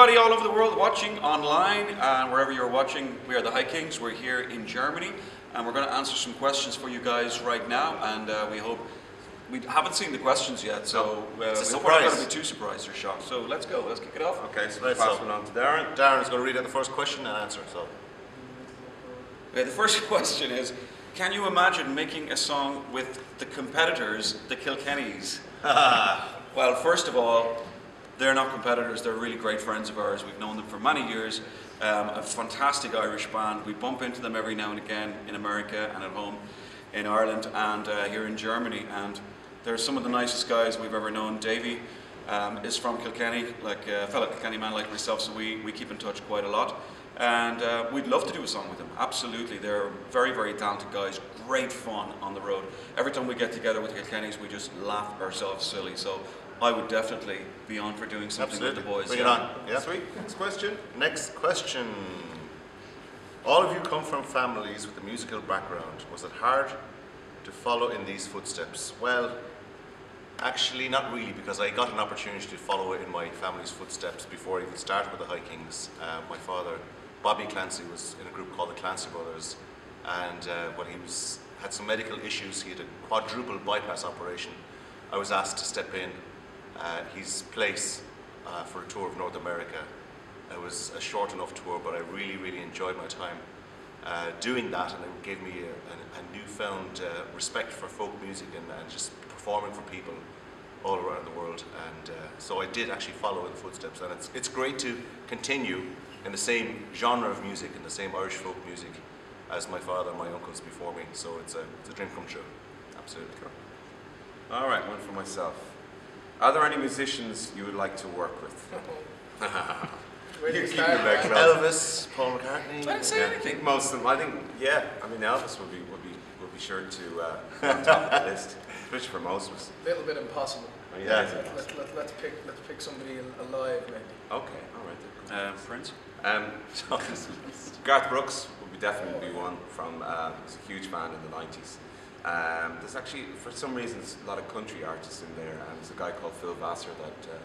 everybody all over the world watching online and wherever you're watching. We are the HighKings. We're here in Germany and we're going to answer some questions for you guys right now, and we hope, we haven't seen the questions yet, so we hope we're not going to be too surprised or shocked. So let's go, let's kick it off. Okay, so let's pass one on to Darren. Darren's going to read out the first question and answer. So, okay, the first question is, can you imagine making a song with the competitors, the Kilkennys? Well, first of all, they're not competitors, they're really great friends of ours. We've known them for many years. A fantastic Irish band. We bump into them every now and again in America and at home in Ireland and here in Germany. And they're some of the nicest guys we've ever known. Davey is from Kilkenny, like a fellow Kilkenny man like myself, so we keep in touch quite a lot. And we'd love to do a song with them, absolutely. They're very, very talented guys, great fun on the road. Every time we get together with the Kilkennys, we just laugh ourselves silly. So I would definitely be on for doing something with the boys. Bring it on. Yeah. Sweet. Next question. Next question. All of you come from families with a musical background. Was it hard to follow in these footsteps? Well, actually not really, because I got an opportunity to follow in my family's footsteps before I even started with the HighKings. My father, Bobby Clancy, was in a group called the Clancy Brothers, and when he had some medical issues, he had a quadruple bypass operation. I was asked to step in his place for a tour of North America. It was a short enough tour, but I really, really enjoyed my time doing that, and it gave me a newfound respect for folk music and just performing for people all around the world. And so I did actually follow in the footsteps, and it's great to continue in the same genre of music, in the same Irish folk music as my father and my uncles before me. So it's a dream come true. Absolutely. Cool. All right, one for myself. Are there any musicians you would like to work with? You keep your leg closed. Elvis, Paul McCartney. I didn't say anything. I think most of them. I think, yeah. I mean, Elvis would be sure to on top of the list, especially for most of us. A little bit impossible. Oh, yeah. Let's pick somebody alive, maybe. Okay, all right. Prince? Garth Brooks would definitely be one from. I was a huge fan in the 90s. There's actually, for some reasons, a lot of country artists in there, and there's a guy called Phil Vassar that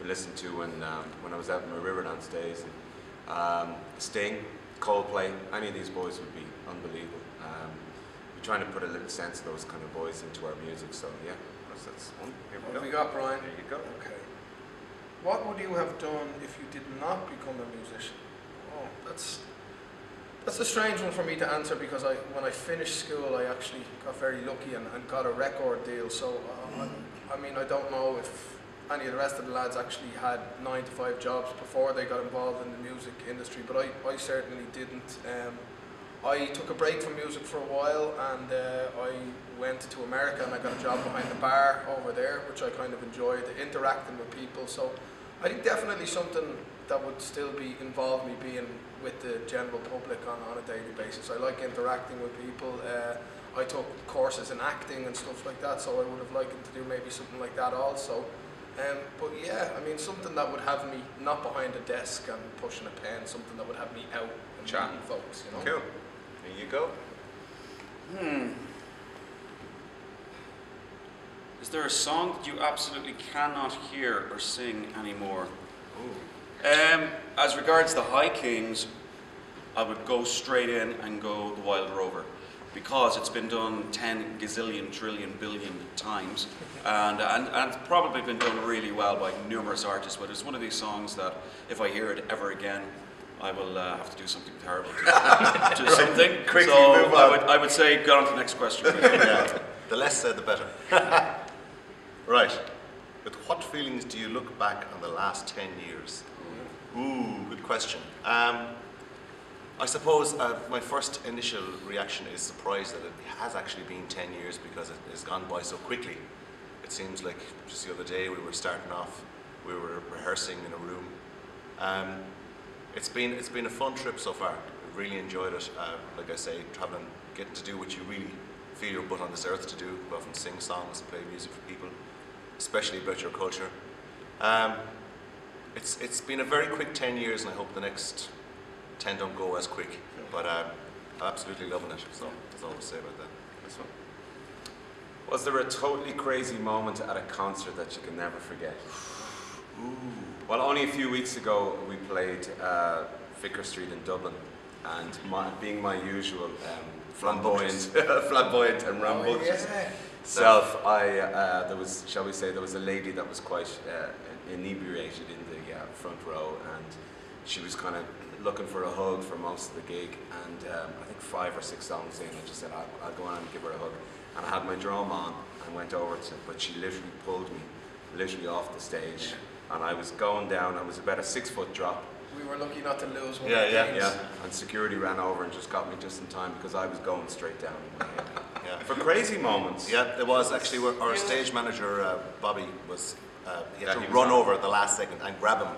we listened to when I was out in my Riverdance days. Sting, Coldplay, any of these boys would be unbelievable. We're trying to put a little sense of those kind of boys into our music, so yeah, that's one. Here we go. What have we got, Brian? There you go. Okay. What would you have done if you did not become a musician? Oh, that's a strange one for me to answer, because when I finished school, I actually got very lucky and got a record deal. So, I mean, I don't know if any of the rest of the lads actually had 9-to-5 jobs before they got involved in the music industry, but I certainly didn't. I took a break from music for a while, and I went to America and I got a job behind the bar over there, which I kind of enjoyed, interacting with people. So I think definitely something that would still be involve me being with the general public on a daily basis. I like interacting with people. I took courses in acting and stuff like that, so I would have liked to do maybe something like that also. But yeah, I mean, something that would have me not behind a desk and pushing a pen, something that would have me out and chatting folks, you know. Cool. There you go. Is there a song that you absolutely cannot hear or sing anymore? As regards the HighKings, I would go straight in and go The Wild Rover, because it's been done 10 gazillion trillion billion times, and it's probably been done really well by numerous artists, but it's one of these songs that if I hear it ever again, I will have to do something terrible to something. Quickly so move on. I would say go on to the next question. Yeah. The less said, the better. Right. With what feelings do you look back on the last 10 years? Ooh, good question. I suppose my first initial reaction is surprise that it has actually been 10 years, because it has gone by so quickly. It seems like just the other day we were starting off, we were rehearsing in a room. It's been a fun trip so far. I've really enjoyed it. Like I say, traveling, getting to do what you really feel you're put on this earth to do, go off and sing songs and play music for people, especially about your culture. It's been a very quick 10 years, and I hope the next 10 don't go as quick. But I'm absolutely loving it, so that's all to say about that. This one. Was there a totally crazy moment at a concert that you can never forget? Ooh. Well, only a few weeks ago we played Vicar Street in Dublin, and being my usual flamboyant and rambunctious self, there was, shall we say, there was a lady that was quite inebriated in the front row, and she was kind of looking for a hug for most of the gig, and I think 5 or 6 songs in, I just said, I'll go on and give her a hug. And I had my drum on and went over to, but she literally pulled me, literally off the stage, and I was going down. It was about a 6-foot drop. We were lucky not to lose one. Yeah. And security ran over and just got me just in time because I was going straight down in my head. For crazy moments. Yeah, there was actually our stage manager Bobby was he had to run over at the last second and grab him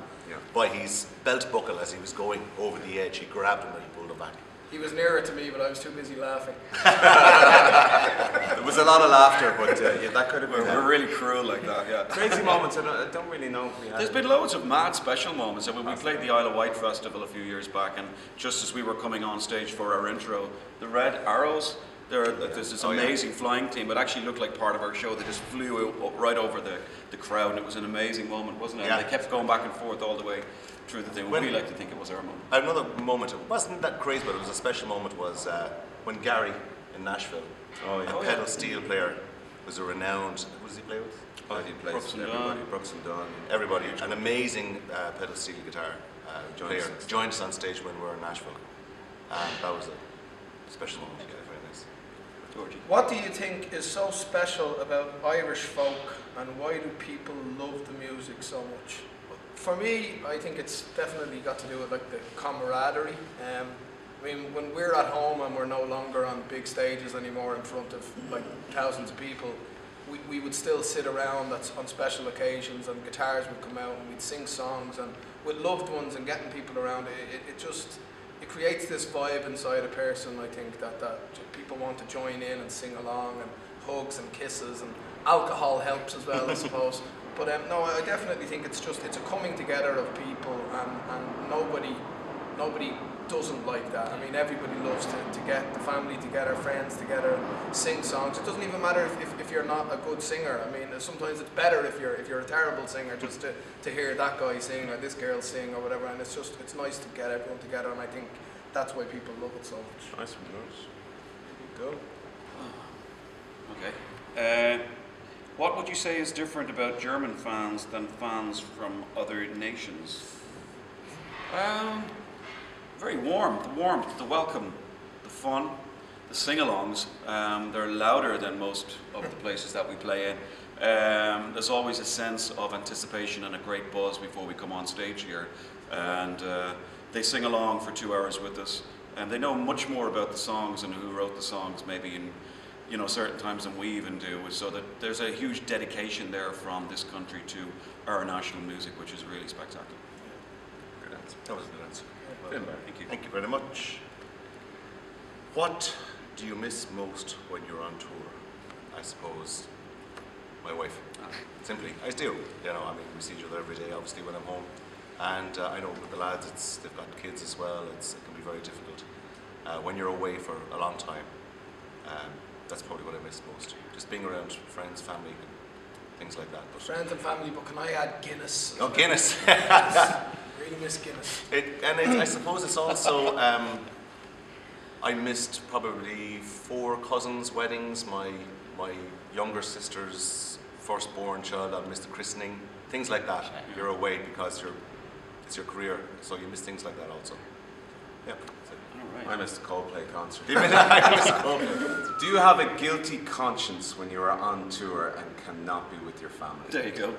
by his belt buckle as he was going over the edge. He grabbed him and he pulled him back. He was nearer to me, but I was too busy laughing. There was a lot of laughter, but that could have been. We're really cruel like that, yeah. Crazy moments, I don't really know if we had. There's been loads of mad special moments. I mean, we played the Isle of Wight Festival a few years back, and just as we were coming on stage for our intro, the Red Arrows, there's this amazing flying team. It actually looked like part of our show. They just flew right over the crowd, and it was an amazing moment, wasn't it? Yeah. And they kept going back and forth all the way through the thing. We like to think it was our moment. Another moment, it wasn't that crazy, but it was a special moment, was when Gary in Nashville, a pedal steel player, was a renowned, who does he play with? He plays with everybody, Brooks and Dunn. Everybody, an amazing pedal steel guitar player, joined us on stage when we were in Nashville. And that was a special moment, very nice. Georgie. What do you think is so special about Irish folk, and why do people love the music so much? For me, I think it's definitely got to do with like the camaraderie. I mean, when we're at home and we're no longer on big stages anymore in front of like thousands of people, we would still sit around on special occasions, and guitars would come out and we'd sing songs, and with loved ones and getting people around, it creates this vibe inside a person, I think, that people want to join in and sing along, and hugs and kisses, and alcohol helps as well, I suppose. But no, I definitely think it's a coming together of people, and nobody doesn't like that. I mean, everybody loves to get the family together, friends together, sing songs. It doesn't even matter if you're not a good singer. I mean, sometimes it's better if you're a terrible singer, just to hear that guy sing or this girl sing or whatever. And it's nice to get everyone together, and I think that's why people love it so much. Nice one, George. Go. Okay. What would you say is different about German fans than fans from other nations? Very warm. The warmth, the welcome, the fun, the sing-alongs. They're louder than most of the places that we play in. There's always a sense of anticipation and a great buzz before we come on stage here. And they sing along for 2 hours with us. And they know much more about the songs and who wrote the songs, maybe in certain times than we even do. So that there's a huge dedication there from this country to our national music, which is really spectacular. Good answer. That was a good answer. Thank you. Thank you very much. What do you miss most when you're on tour? I suppose my wife. Simply, I do. I mean, we see each other every day, obviously, when I'm home. And I know with the lads, they've got kids as well. It can be very difficult when you're away for a long time. That's probably what I miss most. Just being around friends, family, and things like that. But Friends and family, but can I add Guinness? Oh, Guinness. Really miss Guinness. I suppose it's also, I missed probably 4 cousins' weddings, my younger sister's firstborn child, I missed the christening, things like that. You're away because it's your career, so you miss things like that also. Yeah. I missed the Coldplay concert. I missed the Coldplay concert. Do you have a guilty conscience when you are on tour and cannot be with your family? There you go.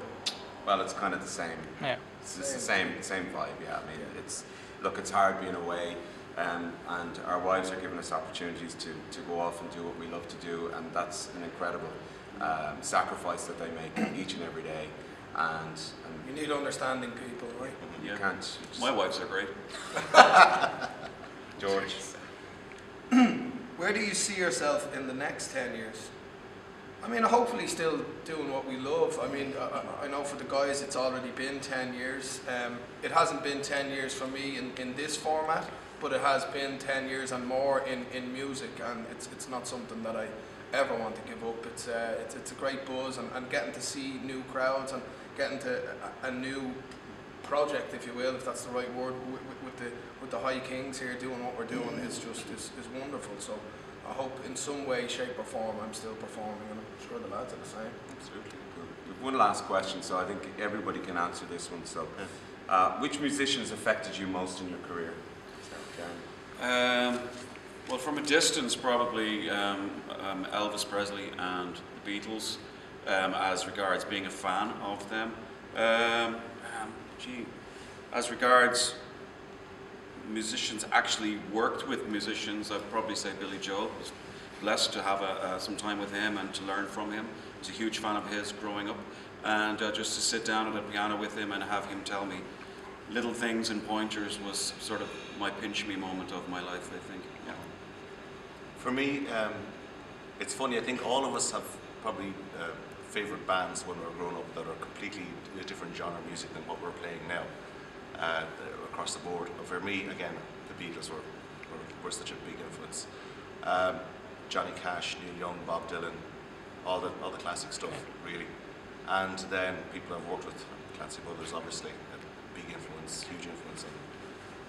Well, it's kind of the same. Yeah. It's the same vibe. Yeah. I mean, it's hard being away, and our wives are giving us opportunities to go off and do what we love to do, and that's an incredible sacrifice that they make each and every day. And you need understanding people, right? You can't. My wives are great. George. Where do you see yourself in the next 10 years? I mean, hopefully still doing what we love. I mean, I know for the guys it's already been 10 years. It hasn't been 10 years for me in this format, but it has been 10 years and more in music, and it's not something that I ever want to give up. It's a great buzz, and getting to see new crowds and getting to a new project, if you will, if that's the right word, with the HighKings here doing what we're doing is just is wonderful. So I hope in some way, shape or form I'm still performing, and I'm sure the lads are the same. Absolutely. We've one last question, so I think everybody can answer this one. So, which musicians affected you most in your career? Well, from a distance, probably Elvis Presley and the Beatles, as regards being a fan of them. As regards musicians, actually worked with musicians, I'd probably say Billy Joel. I was blessed to have some time with him and to learn from him. I was a huge fan of his growing up, and just to sit down at a piano with him and have him tell me little things and pointers was sort of my pinch me moment of my life, I think. Yeah. For me, it's funny, I think all of us have probably favourite bands when we were growing up that are completely a different genre of music than what we're playing now, across the board. But for me, again, the Beatles were such a big influence. Johnny Cash, Neil Young, Bob Dylan, all the classic stuff, really. And then people I've worked with, Clancy Brothers, obviously, a big influence, huge influence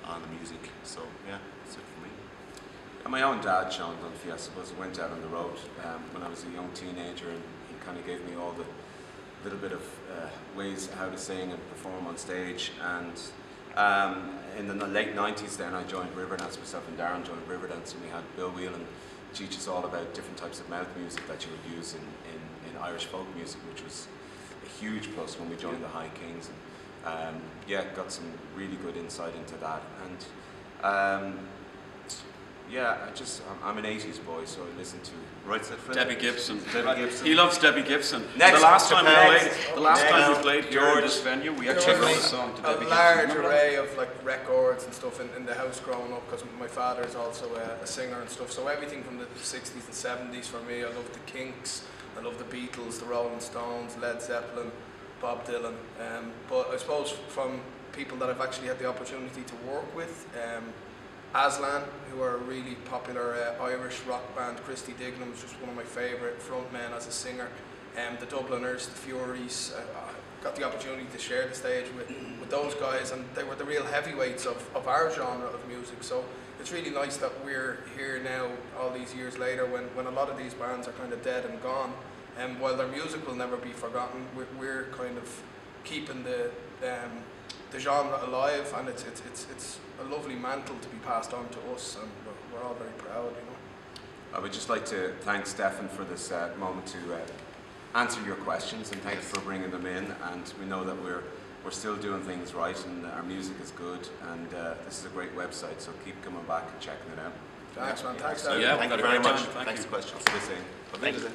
on the music. So yeah, that's it for me. And my own dad, Sean Dunphy, I suppose, went out on the road when I was a young teenager, and he kind of gave me all the little bit of ways how to sing and perform on stage. And in the late 90s then I joined Riverdance, myself and Darren joined Riverdance, and we had Bill Whelan teach us all about different types of mouth music that you would use in Irish folk music, which was a huge plus when we joined the HighKings. And yeah, got some really good insight into that. And yeah, I'm an 80s boy, so I listen to Debbie Gibson. Debbie Gibson. He loves Debbie Gibson. Next, the last time next, we played here in this venue, we actually wrote a song to Debbie Gibson. A large array of like records and stuff in the house growing up, because my father is also a singer and stuff. So everything from the 60s and 70s for me. I love the Kinks, I love the Beatles, the Rolling Stones, Led Zeppelin, Bob Dylan. But I suppose from people that I've actually had the opportunity to work with, Aslan, who are a really popular Irish rock band. Christy Dignam is just one of my favourite frontmen as a singer. The Dubliners, the Furies. Got the opportunity to share the stage with those guys, and they were the real heavyweights of our genre of music. So it's really nice that we're here now, all these years later, when a lot of these bands are kind of dead and gone. And while their music will never be forgotten, we're kind of keeping the genre alive, and it's a lovely mantle to be passed on to us, and we're all very proud, you know. I would just like to thank Stefan for this moment to answer your questions, and thank you for bringing them in. And we know that we're still doing things right, and our music is good, and this is a great website, so keep coming back and checking it out. Thanks, man. Thanks, Yeah, thank you very much. Thank Thanks you. for questions. Thank you.